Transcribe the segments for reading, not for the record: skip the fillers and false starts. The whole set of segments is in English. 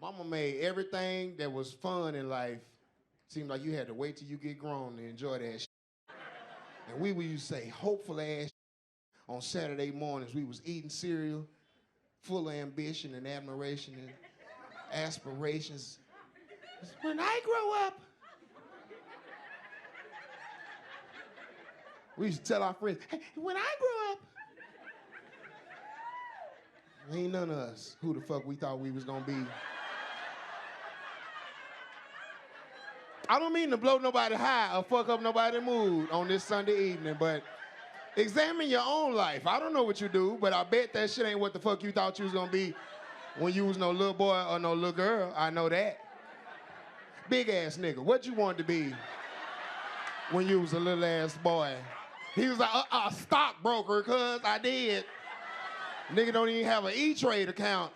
Mama made everything that was fun in life seem like you had to wait till you get grown to enjoy that shit. And we would used to say hopeful ass shit. On Saturday mornings. We was eating cereal, full of ambition and admiration and aspirations. When I grow up, we used to tell our friends, hey, when I grow up, ain't none of us who the fuck we thought we was gonna be. I don't mean to blow nobody high or fuck up nobody's mood on this Sunday evening, but examine your own life. I don't know what you do, but I bet that shit ain't what the fuck you thought you was gonna be when you was no little boy or no little girl. I know that. Big ass nigga, what you wanted to be when you was a little ass boy? He was like, a stockbroker, cuz I did. Nigga don't even have an E-Trade account.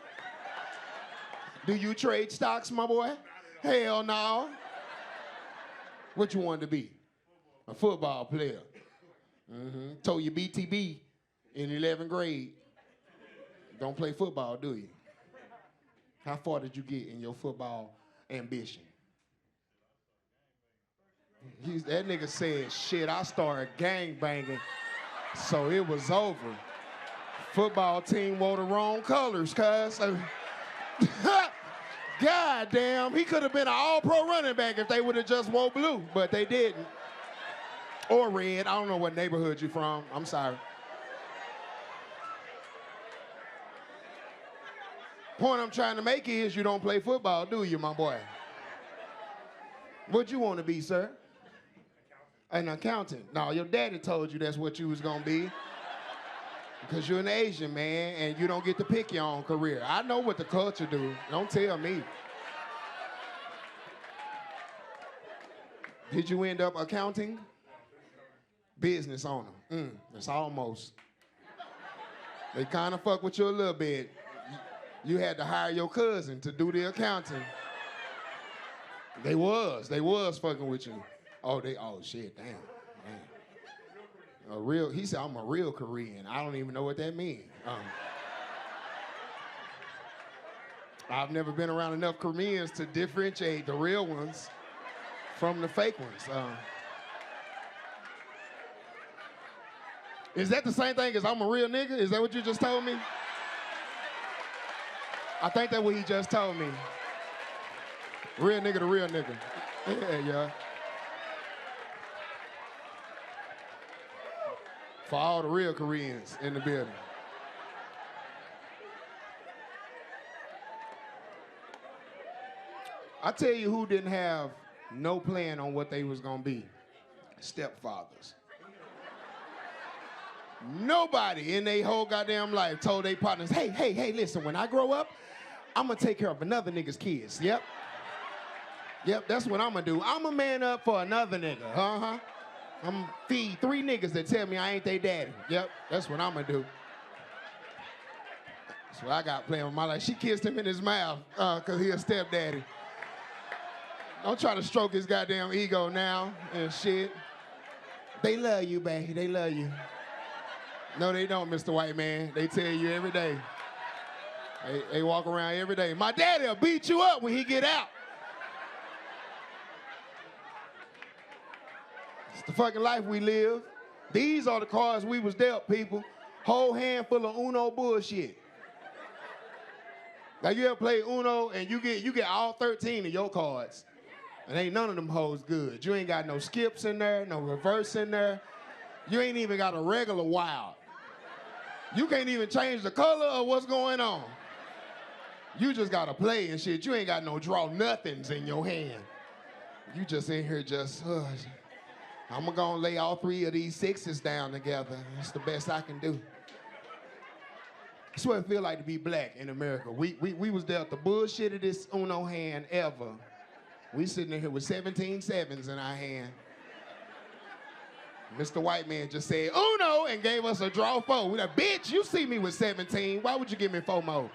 Do you trade stocks, my boy? Hell no. What you wanted to be? A football player. Told you BTB in 11th grade. Don't play football, do you? How far did you get in your football ambition? That nigga said, shit, I started gang banging, so it was over. Football team wore the wrong colors, cuz. God damn, he could have been an all-pro running back if they would have just wore blue, but they didn't. Or red, I don't know what neighborhood you from, I'm sorry. Point I'm trying to make is you don't play football, do you, my boy? What you want to be, sir? An accountant. No, your daddy told you that's what you was gonna be. Because you're an Asian man and you don't get to pick your own career. I know what the culture do. Don't tell me. Did you end up accounting? Business owner. It's almost. They kind of fuck with you a little bit. You had to hire your cousin to do the accounting. They was fucking with you. Oh shit, damn. He said, I'm a real Korean. I don't even know what that means. I've never been around enough Koreans to differentiate the real ones from the fake ones. Is that the same thing as I'm a real nigga? Is that what you just told me? I think that's what he just told me. Real nigga to real nigga. Yeah. For all the real Koreans in the building. I tell you who didn't have no plan on what they was gonna be. Stepfathers. Nobody in their whole goddamn life told their partners, hey, listen, when I grow up, I'm gonna take care of another nigga's kids. Yep, that's what I'm gonna do. I'm a man up for another nigga, I'm gonna feed 3 niggas that tell me I ain't their daddy. Yep, that's what I'm gonna do. That's what I got playing with my life. She kissed him in his mouth, cause he a stepdaddy. Don't try to stroke his goddamn ego now and shit. They love you, baby, they love you. No, they don't, Mr. White Man. They tell you every day. They walk around every day. My daddy will beat you up when he get out. It's the fucking life we live. These are the cards we was dealt, people. Whole handful of Uno bullshit. Now you ever play Uno and you get all 13 of your cards. And ain't none of them hoes good. You ain't got no skips in there, no reverse in there. You ain't even got a regular wild. You can't even change the color of what's going on. You just gotta play and shit. You ain't got no draw nothings in your hand. You just in here just, I'm gonna lay all 3 of these 6s down together. That's the best I can do. That's what it feel like to be black in America. We was dealt the bullshittiest Uno hand ever. We sitting in here with 17 sevens in our hand. Mr. White Man just said, Uno, and gave us a draw 4. We like, bitch, you see me with 17. Why would you give me 4 more?